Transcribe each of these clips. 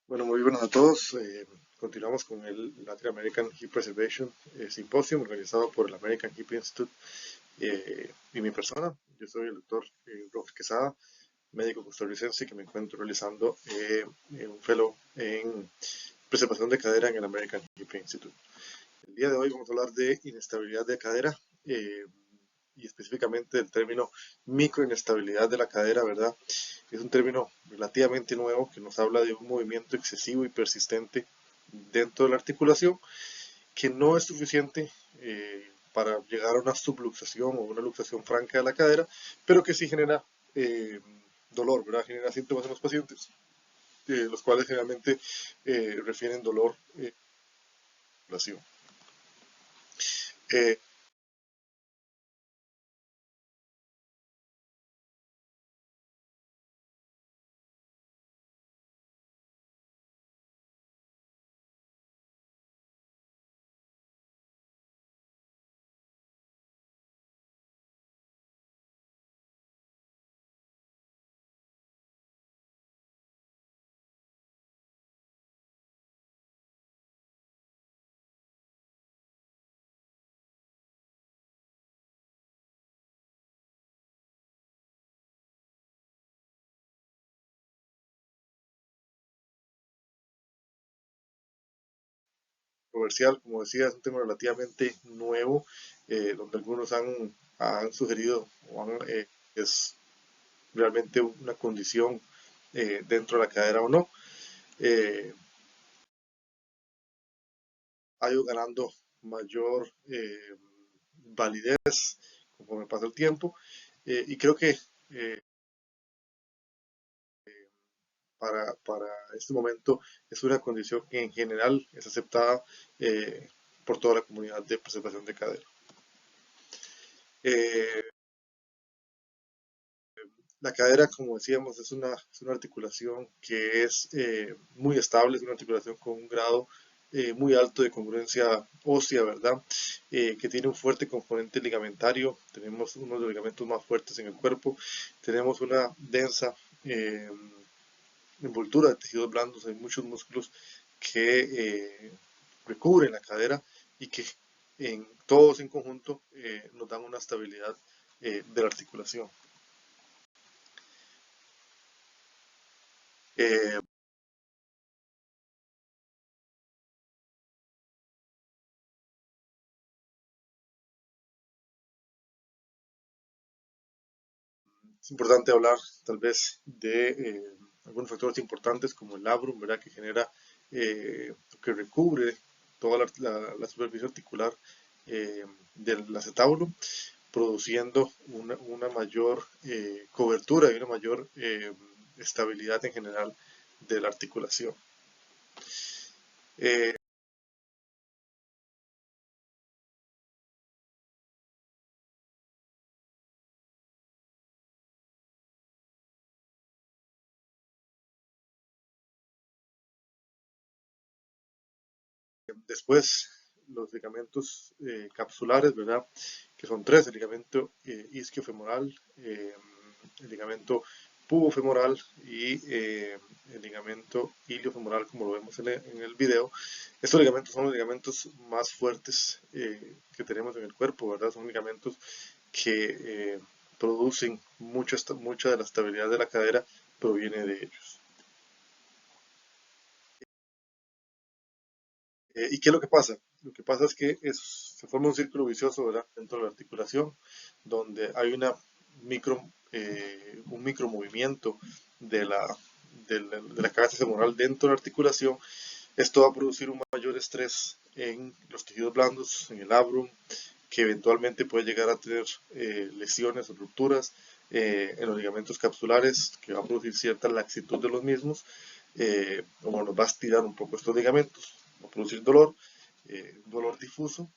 Bueno, muy buenas a todos. Continuamos con el Latin American Hip Preservation Symposium organizado por el American Hip Institute y mi persona. Yo soy el doctor Roque Quesada, médico costarricense que me encuentro realizando un fellow en preservación de cadera en el American Hip Institute. El día de hoy vamos a hablar de inestabilidad de cadera y específicamente del término microinestabilidad de la cadera, ¿verdad? Es un término relativamente nuevo que nos habla de un movimiento excesivo y persistente dentro de la articulación que no es suficiente para llegar a una subluxación o una luxación franca de la cadera, pero que sí genera dolor, ¿verdad? Genera síntomas en los pacientes, los cuales generalmente refieren dolor articulación. Eh, Controversial, como decía, es un tema relativamente nuevo, donde algunos han sugerido es realmente una condición dentro de la cadera o no. Eh, ha ido ganando mayor validez conforme pasa el tiempo y creo que eh, para este momento es una condición que en general es aceptada por toda la comunidad de preservación de cadera. Eh, La cadera, como decíamos, es una articulación que es muy estable, es una articulación con un grado muy alto de congruencia ósea, ¿verdad? Que tiene un fuerte componente ligamentario, tenemos uno de los ligamentos más fuertes en el cuerpo, tenemos una densa eh, envoltura de tejidos blandos, hay muchos músculos que recubren la cadera y que todos en conjunto nos dan una estabilidad de la articulación. Eh, Es importante hablar tal vez de algunos factores importantes como el labrum, ¿verdad? Que genera, que recubre toda la superficie articular del acetábulo, produciendo una mayor cobertura y una mayor estabilidad en general de la articulación. Eh, Después, los ligamentos capsulares, ¿verdad? Que son tres, el ligamento isquiofemoral, el ligamento pubofemoral y el ligamento iliofemoral, como lo vemos en el video. Estos ligamentos son los ligamentos más fuertes que tenemos en el cuerpo, ¿verdad? Son ligamentos que producen mucha de la estabilidad de la cadera, proviene de ellos. ¿Y qué es lo que pasa? Lo que pasa es que se forma un círculo vicioso, ¿verdad? Dentro de la articulación, donde hay un micromovimiento de la cabeza femoral dentro de la articulación. Esto va a producir un mayor estrés en los tejidos blandos, en el labrum, que eventualmente puede llegar a tener lesiones o rupturas en los ligamentos capsulares, que va a producir cierta laxitud de los mismos, como nos va a estirar un poco estos ligamentos, va a producir dolor difuso,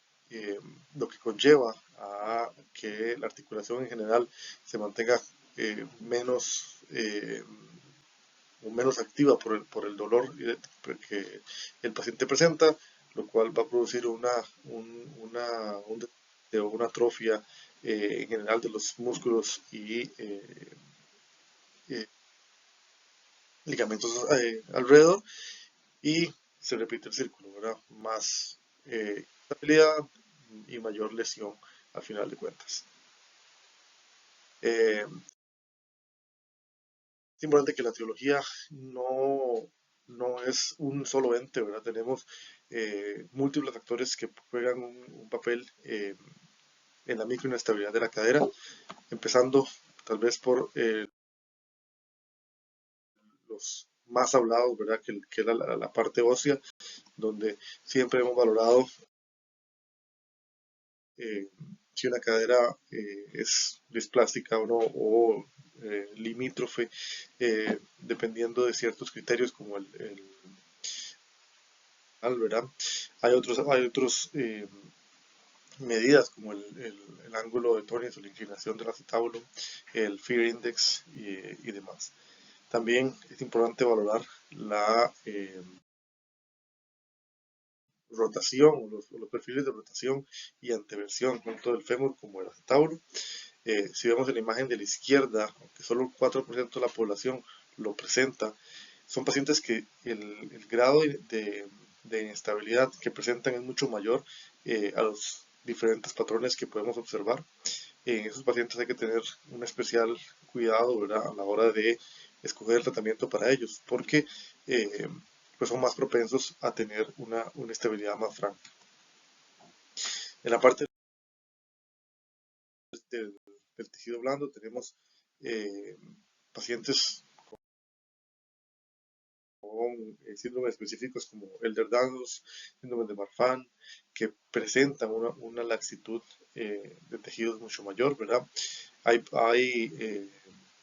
lo que conlleva a que la articulación en general se mantenga menos activa por el dolor que el paciente presenta, lo cual va a producir una atrofia en general de los músculos y eh, ligamentos alrededor, y se repite el círculo, ¿verdad? Más estabilidad y mayor lesión al final de cuentas. Eh, es importante que la teología no es un solo ente, ¿verdad? Tenemos múltiples factores que juegan un papel en la microinestabilidad de la cadera, empezando tal vez por los más hablados, ¿verdad? Que es la parte ósea, donde siempre hemos valorado eh, si una cadera es displástica o no, o limítrofe, dependiendo de ciertos criterios como ¿verdad? Hay otros medidas como el ángulo de Tönnies o la inclinación del acetábulo, el Fear Index y demás. También es importante valorar la rotación o los perfiles de rotación y anteversión tanto del fémur como del acetábulo. Si vemos en la imagen de la izquierda, aunque solo el 4% de la población lo presenta, son pacientes que el grado de inestabilidad que presentan es mucho mayor a los diferentes patrones que podemos observar. En esos pacientes hay que tener un especial cuidado, ¿verdad? A la hora de escoger el tratamiento para ellos, porque eh, pues son más propensos a tener una estabilidad más franca. En la parte del tejido blando tenemos eh, pacientes con síndromes específicos como Ehlers-Danlos, síndrome de Marfan, que presentan una laxitud de tejidos mucho mayor, ¿verdad? Hay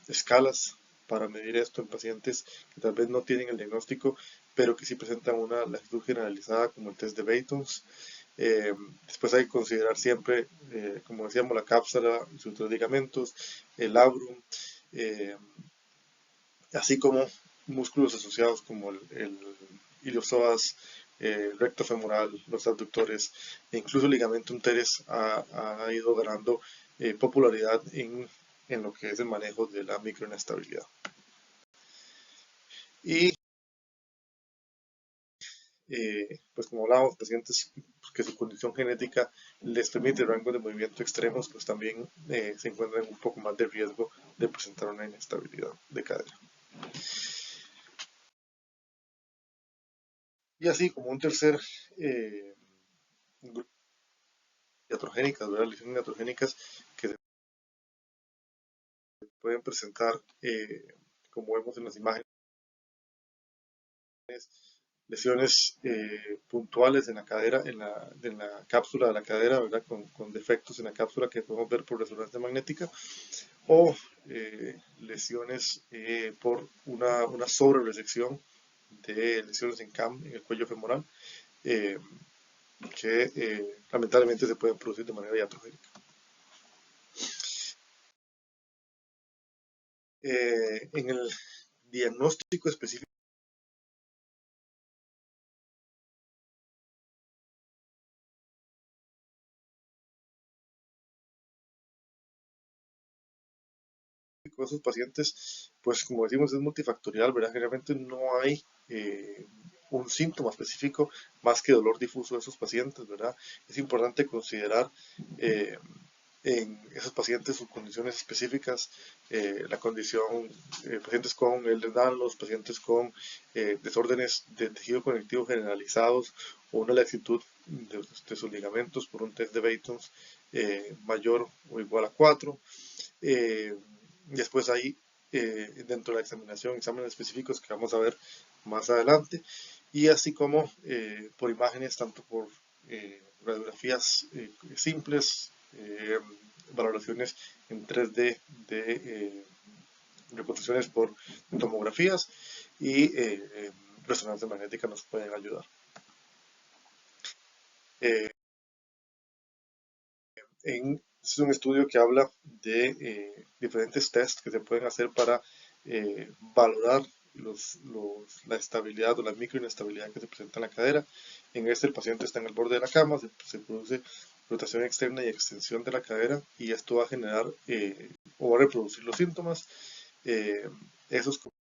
escalas para medir esto en pacientes que tal vez no tienen el diagnóstico, pero que sí presentan una laxitud generalizada como el test de Beighton's. Eh, Después hay que considerar siempre, como decíamos, la cápsula, sus ligamentos, el labrum, eh, así como músculos asociados como el iliosoas, el recto femoral, los abductores e incluso el ligamentum teres ha ido ganando popularidad en lo que es el manejo de la microinestabilidad. Y pues como hablábamos, pacientes que su condición genética les permite rango de movimiento extremos, pues también se encuentran un poco más de riesgo de presentar una inestabilidad de cadera. Y así como un tercer grupo de iatrogénicas, ¿verdad? Lesiones iatrogénicas que se pueden presentar, como vemos en las imágenes, lesiones puntuales en la cadera, en la cápsula de la cadera, ¿verdad? Con defectos en la cápsula que podemos ver por resonancia magnética, o lesiones por una sobre-resección de lesiones en CAM en el cuello femoral, eh, que lamentablemente se pueden producir de manera iatrogénica. En el diagnóstico específico de esos pacientes, pues como decimos, es multifactorial, ¿verdad? Generalmente no hay un síntoma específico más que dolor difuso de esos pacientes, ¿verdad? Es importante considerar eh, en esos pacientes sus condiciones específicas, la condición, pacientes con Ehlers-Danlos, pacientes con desórdenes de tejido conectivo generalizados o una laxitud de sus ligamentos por un test de Beighton's mayor o igual a 4. Después hay dentro de la examinación exámenes específicos que vamos a ver más adelante y así como por imágenes, tanto por radiografías simples, valoraciones en 3D de reconstrucciones por tomografías y resonancia magnética nos pueden ayudar. Eh, es un estudio que habla de diferentes tests que se pueden hacer para valorar la estabilidad o la microinestabilidad que se presenta en la cadera. En este el paciente está en el borde de la cama, se produce rotación externa y extensión de la cadera y esto va a generar o va a reproducir los síntomas. Esos como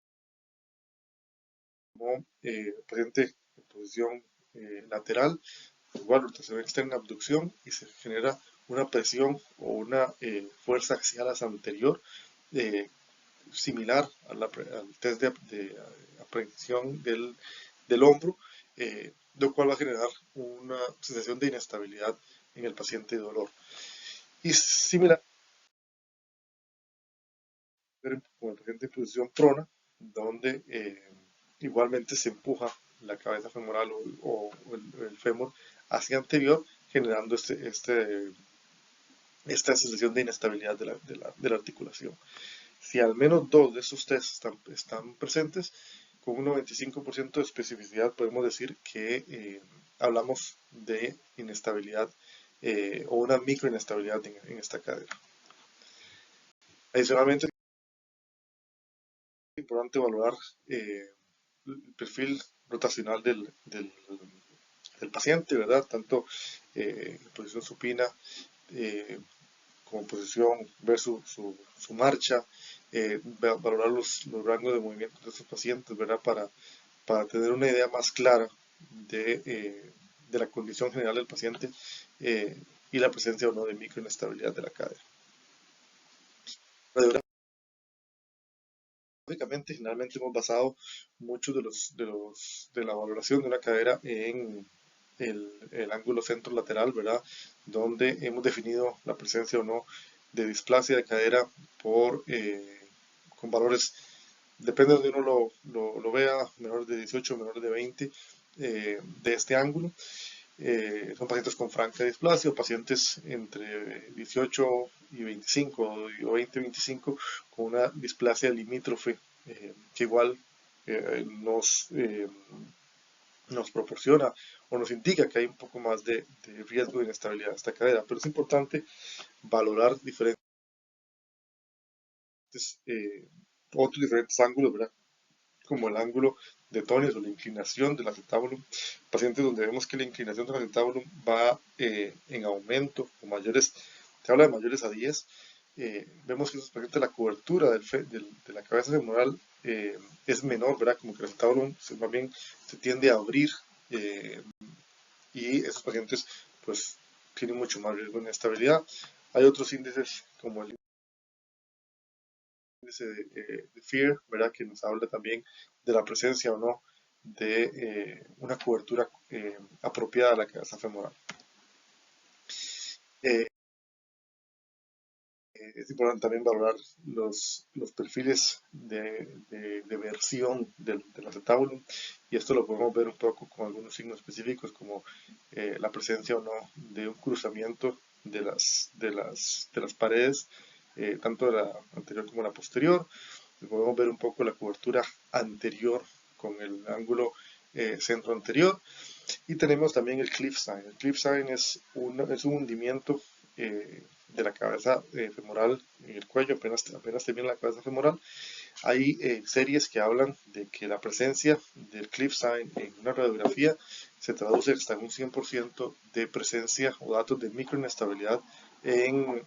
el paciente posición lateral, igual rotación externa, abducción, y se genera una presión o una fuerza axial anterior similar al test de aprehensión del hombro, lo cual va a generar una sensación de inestabilidad en el paciente de dolor. Y similar con el paciente en posición prona, donde igualmente se empuja la cabeza femoral o el fémur hacia anterior, generando esta sensación de inestabilidad de la articulación. Si al menos dos de esos tests están presentes, con un 95% de especificidad podemos decir que hablamos de inestabilidad o una microinestabilidad en esta cadera. Adicionalmente, es importante valorar el perfil rotacional del paciente, ¿verdad? Tanto posición supina como posición, ver su marcha, valorar los rangos de movimiento de estos pacientes, ¿verdad? Para tener una idea más clara de la condición general del paciente y la presencia o no de microinestabilidad de la cadera. Radiográficamente, generalmente hemos basado muchos de la valoración de una cadera en el ángulo centro lateral, ¿verdad? Donde hemos definido la presencia o no de displasia de cadera con valores, depende de donde uno lo vea, menores de 18, menores de 20 de este ángulo. Son pacientes con franca displasia o pacientes entre 18 y 25 o 20 y 25 con una displasia limítrofe que igual nos proporciona o nos indica que hay un poco más de riesgo de inestabilidad de esta cadera, pero es importante valorar otros diferentes ángulos, ¿verdad? Como el ángulo de Tonius o la inclinación del acetabulum, pacientes donde vemos que la inclinación del acetabulum va en aumento, o mayores, se habla de mayores a 10, vemos que esos pacientes la cobertura de la cabeza femoral es menor, ¿verdad? Como que el acetabulum más bien se tiende a abrir y esos pacientes pues tienen mucho más riesgo de inestabilidad. Hay otros índices como el índice de FEAR, ¿verdad? Que nos habla también de la presencia o no de una cobertura apropiada de la cabeza femoral. Es importante también valorar los perfiles de versión del acetabulum, y esto lo podemos ver un poco con algunos signos específicos como la presencia o no de un cruzamiento de las paredes, tanto de la anterior como la posterior. Podemos ver un poco la cobertura anterior con el ángulo centro anterior, y tenemos también el cliff sign. El cliff sign es un hundimiento de la cabeza femoral en el cuello, apenas termina la cabeza femoral. Hay series que hablan de que la presencia del cliff sign en una radiografía se traduce hasta en un 100% de presencia o datos de microinestabilidad en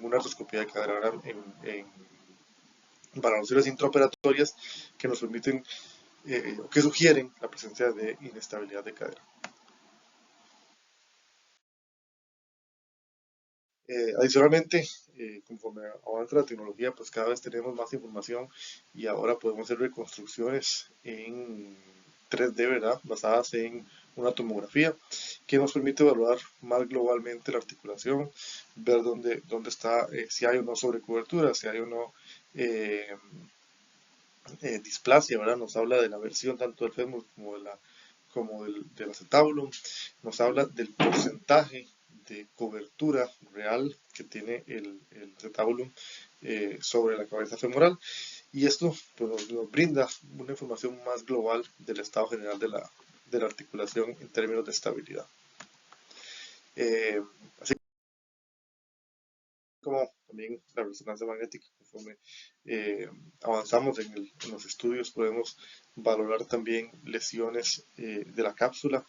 una artroscopía de cadera, en valoraciones intraoperatorias que nos permiten o que sugieren la presencia de inestabilidad de cadera. Adicionalmente, conforme avanza la tecnología, pues cada vez tenemos más información y ahora podemos hacer reconstrucciones en 3D, ¿verdad? Basadas en una tomografía que nos permite evaluar más globalmente la articulación, ver dónde está, si hay o no sobrecobertura, si hay o no displasia, ¿verdad? Nos habla de la versión tanto del fémur como del acetabulum, nos habla del porcentaje de cobertura real que tiene el acetabulum sobre la cabeza femoral, y esto pues, nos brinda una información más global del estado general de la articulación en términos de estabilidad. Así como también la resonancia magnética, conforme avanzamos en los estudios, podemos valorar también lesiones de la cápsula,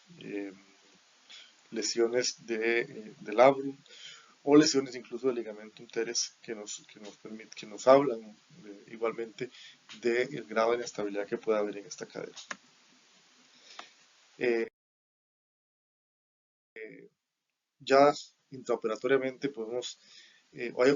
lesiones del labrum o lesiones incluso del ligamento teres que nos hablan igualmente del grado de inestabilidad que puede haber en esta cadera. Eh, ya intraoperatoriamente podemos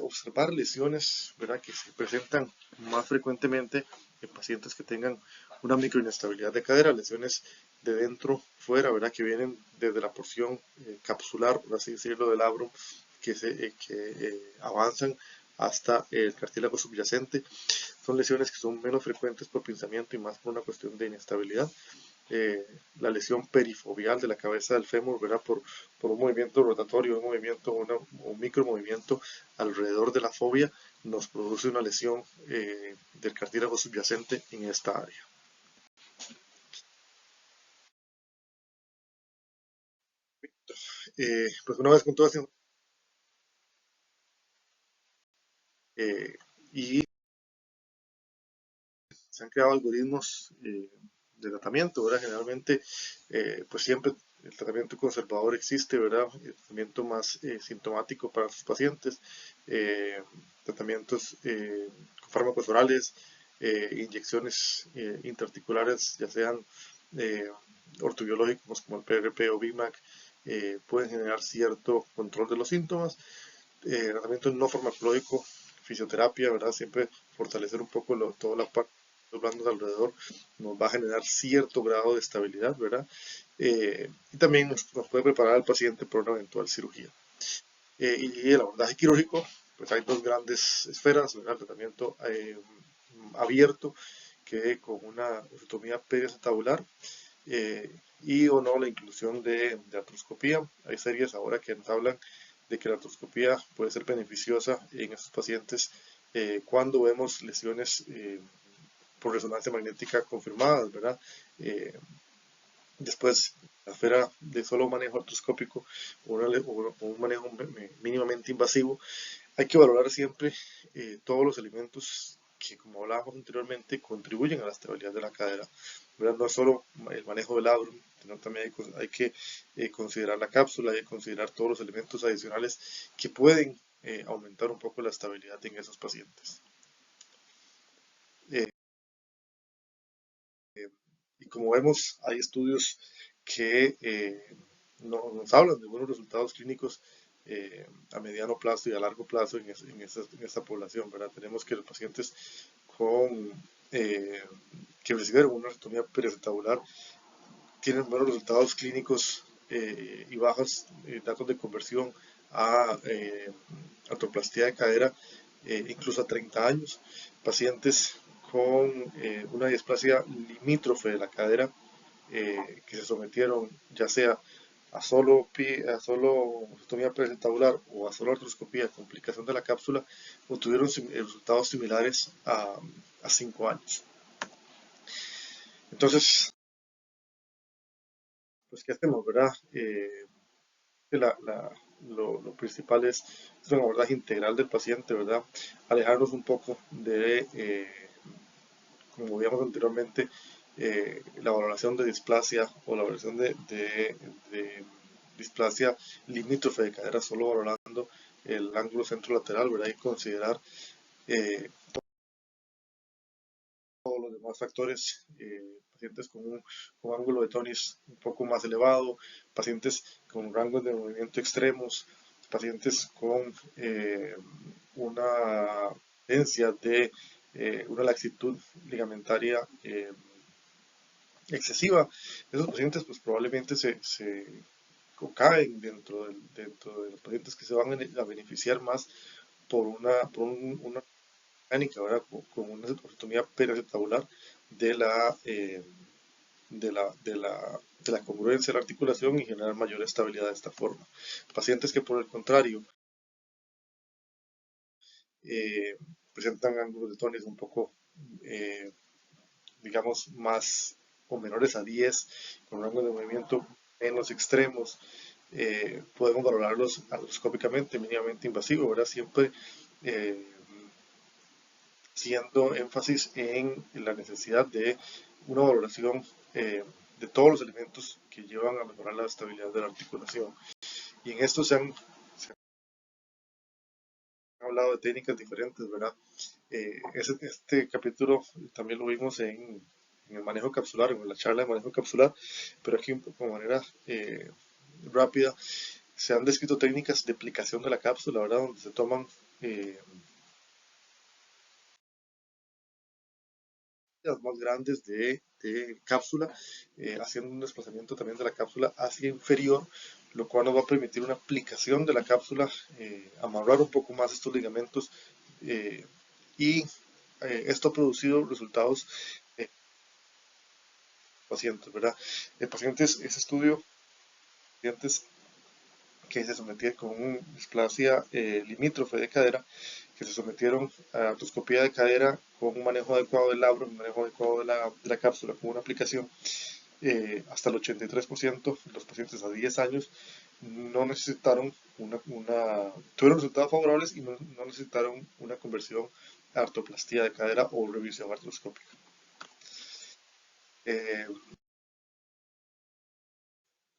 observar lesiones, ¿verdad?, que se presentan más frecuentemente en pacientes que tengan una microinestabilidad de cadera, lesiones de dentro fuera, ¿verdad?, que vienen desde la porción capsular, por así decirlo, del labrum, que avanzan hasta el cartílago subyacente. Son lesiones que son menos frecuentes por pinzamiento y más por una cuestión de inestabilidad. La lesión perifobial de la cabeza del fémur, ¿verdad?, por un movimiento rotatorio, un micromovimiento alrededor de la fobia, nos produce una lesión del cartílago subyacente en esta área. Pues una vez con todo esto, y se han creado algoritmos de tratamiento, ¿verdad? Generalmente, pues siempre el tratamiento conservador existe, ¿verdad? El tratamiento más sintomático para sus pacientes, tratamientos con fármacos orales, inyecciones intraarticulares, ya sean eh, ortobiológicos como el PRP o BIMAC, pueden generar cierto control de los síntomas. Tratamiento no farmacológico, fisioterapia, ¿verdad? Siempre fortalecer un poco toda la parte de los blandos alrededor nos va a generar cierto grado de estabilidad, ¿verdad? Y también nos puede preparar al paciente para una eventual cirugía. Y el abordaje quirúrgico, pues hay dos grandes esferas, ¿verdad? El tratamiento abierto, que con una osteotomía periacetabular, y o no la inclusión de artroscopía. Hay series ahora que nos hablan de que la artroscopía puede ser beneficiosa en estos pacientes cuando vemos lesiones por resonancia magnética confirmadas, ¿verdad? Eh, Después, la esfera de solo manejo artroscópico o un manejo mínimamente invasivo, hay que valorar siempre todos los elementos que, como hablábamos anteriormente, contribuyen a la estabilidad de la cadera, ¿verdad? No es solo el manejo del labrum, sino también hay que considerar la cápsula, hay que considerar todos los elementos adicionales que pueden aumentar un poco la estabilidad en esos pacientes. Eh, y como vemos, hay estudios que nos hablan de buenos resultados clínicos a mediano plazo y a largo plazo en esta población, ¿verdad? Tenemos que los pacientes con, eh, que recibieron una osteotomía periacetabular tienen buenos resultados clínicos y bajos datos de conversión a artroplastia de cadera, incluso a 30 años. Pacientes con una displasia limítrofe de la cadera que se sometieron ya sea a solo osteotomía periacetabular o a solo artroscopía, complicación de la cápsula, obtuvieron resultados similares a 5 años. Entonces, pues, ¿qué hacemos, verdad? Lo principal es un abordaje integral del paciente, ¿verdad? Alejarnos un poco de, como veíamos anteriormente, la valoración de displasia o la valoración de displasia limítrofe de cadera, solo valorando el ángulo centrolateral, ¿verdad? Y considerar eh, todos los demás factores, pacientes con ángulo de tonis un poco más elevado, pacientes con rangos de movimiento extremos, pacientes con una tendencia de una laxitud ligamentaria excesiva. Esos pacientes pues probablemente se caen dentro de los pacientes que se van a beneficiar más por una mecánica, ¿verdad? Con una osteotomía periacetabular de la, de la congruencia de la articulación y generar mayor estabilidad de esta forma. Pacientes que por el contrario eh, presentan ángulos de tonis un poco, eh, digamos, más o menores a 10, con rangos de movimiento menos extremos, podemos valorarlos artroscópicamente, mínimamente invasivo, ¿verdad? Siempre eh, siendo énfasis en la necesidad de una valoración de todos los elementos que llevan a mejorar la estabilidad de la articulación. Y en esto se han hablado de técnicas diferentes, ¿verdad? Este capítulo también lo vimos en el manejo capsular, en la charla de manejo capsular, pero aquí de manera rápida se han descrito técnicas de aplicación de la cápsula, ¿verdad? Donde se toman las más grandes de cápsula, haciendo un desplazamiento también de la cápsula hacia inferior, lo cual nos va a permitir una aplicación de la cápsula, amarrar un poco más estos ligamentos y esto ha producido resultados en pacientes, ¿verdad? En pacientes, ese estudio, pacientes que se sometían con una displasia limítrofe de cadera, que se sometieron a artroscopía de cadera con un manejo adecuado del labro, un manejo adecuado de la cápsula con una aplicación, hasta el 83% de los pacientes a 10 años no necesitaron tuvieron resultados favorables y no necesitaron una conversión a artroplastía de cadera o revisión artroscópica. Eh,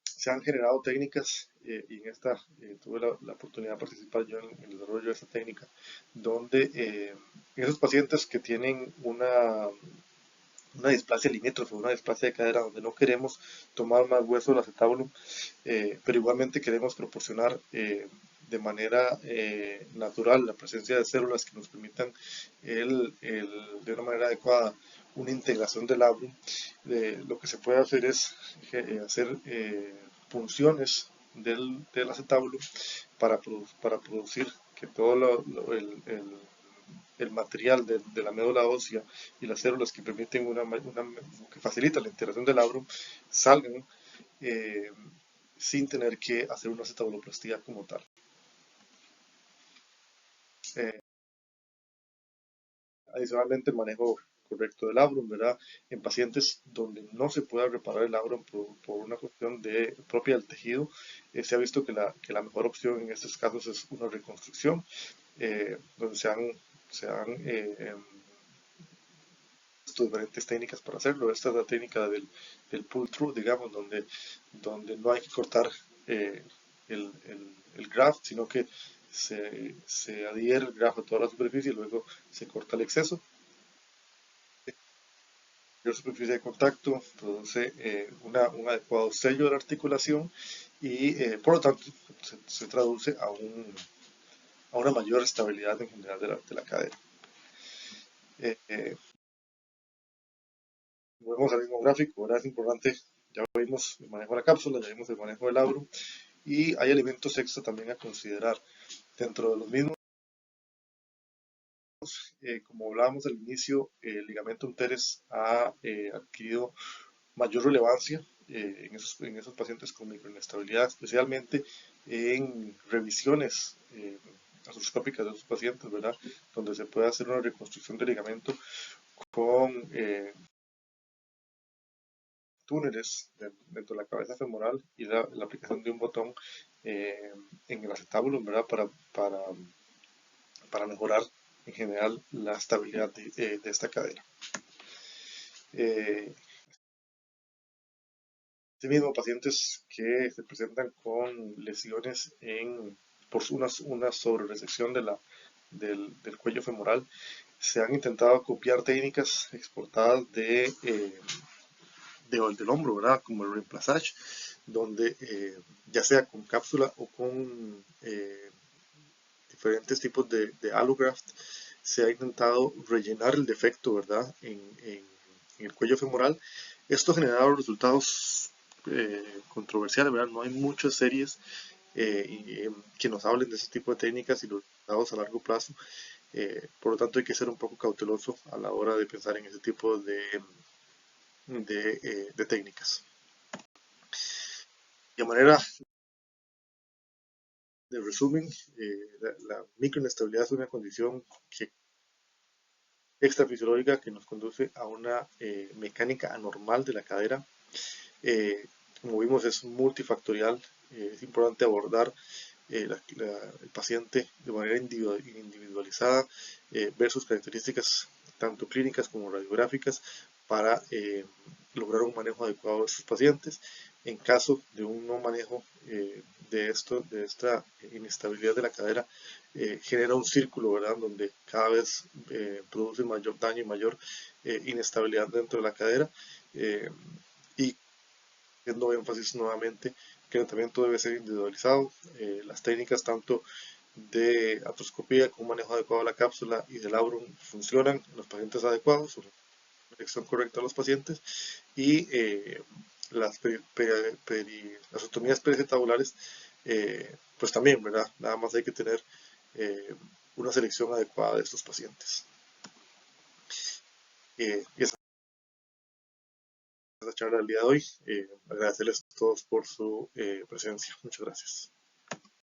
Se han generado técnicas y en esta tuve la oportunidad de participar yo en el desarrollo de esta técnica, donde esos pacientes que tienen una displasia limítrofe, una displasia de cadera, donde no queremos tomar más hueso del acetábulo, pero igualmente queremos proporcionar de manera natural la presencia de células que nos permitan de una manera adecuada una integración del labrum. Lo que se puede hacer es hacer punciones del acetábulo para producir que todo el material de la médula ósea y las células que permiten que facilitan la integración del labrum salgan eh, sin tener que hacer una acetabuloplastía como tal. Eh, Adicionalmente, el manejo correcto del labrum, ¿verdad? En pacientes donde no se pueda reparar el labrum por una cuestión propia del tejido, se ha visto que la mejor opción en estos casos es una reconstrucción, donde se han diferentes técnicas para hacerlo. Esta es la técnica del pull-through, digamos, donde no hay que cortar el graft, sino que se adhiere el graft a toda la superficie y luego se corta el exceso. La superficie de contacto produce un adecuado sello de la articulación y por lo tanto se traduce a una mayor estabilidad en general de la cadera. Volvemos al mismo gráfico, ahora es importante, ya vimos el manejo de la cápsula, ya vimos el manejo del labrum y hay elementos extra también a considerar. Dentro de los mismos, como hablábamos al inicio, el ligamento teres ha adquirido mayor relevancia en esos pacientes con microinestabilidad, especialmente en revisiones artroscópicas de esos pacientes, ¿verdad? Donde se puede hacer una reconstrucción del ligamento con túneles dentro de la cabeza femoral y la aplicación de un botón en el acetábulo, ¿verdad? Para mejorar en general la estabilidad de esta cadera. Asimismo, pacientes que se presentan con lesiones por una sobreresección del cuello femoral, se han intentado copiar técnicas exportadas del hombro, ¿verdad? Como el reemplazage, donde ya sea con cápsula o con diferentes tipos de allograft, se ha intentado rellenar el defecto, ¿verdad? En el cuello femoral. Esto ha generado resultados controversiales, ¿verdad? No hay muchas series que nos hablen de ese tipo de técnicas y los resultados a largo plazo. Por lo tanto, hay que ser un poco cauteloso a la hora de pensar en ese tipo de técnicas. De manera de resumen, la microinestabilidad es una condición extrafisiológica que nos conduce a una mecánica anormal de la cadera. Como vimos, es multifactorial. Es importante abordar el paciente de manera individualizada, ver sus características tanto clínicas como radiográficas para lograr un manejo adecuado de sus pacientes. en caso de un no manejo de esta inestabilidad de la cadera, genera un círculo, ¿verdad? Donde cada vez produce mayor daño y mayor inestabilidad dentro de la cadera. Y haciendo énfasis nuevamente que el tratamiento debe ser individualizado. Las técnicas tanto de artroscopía con un manejo adecuado de la cápsula y del labrum funcionan en los pacientes adecuados, una elección correcta de los pacientes, y las otomías pericetabulares, pues también, ¿verdad? Nada más hay que tener una selección adecuada de estos pacientes. Y esa es la charla del día de hoy. Agradecerles a todos por su presencia. Muchas gracias.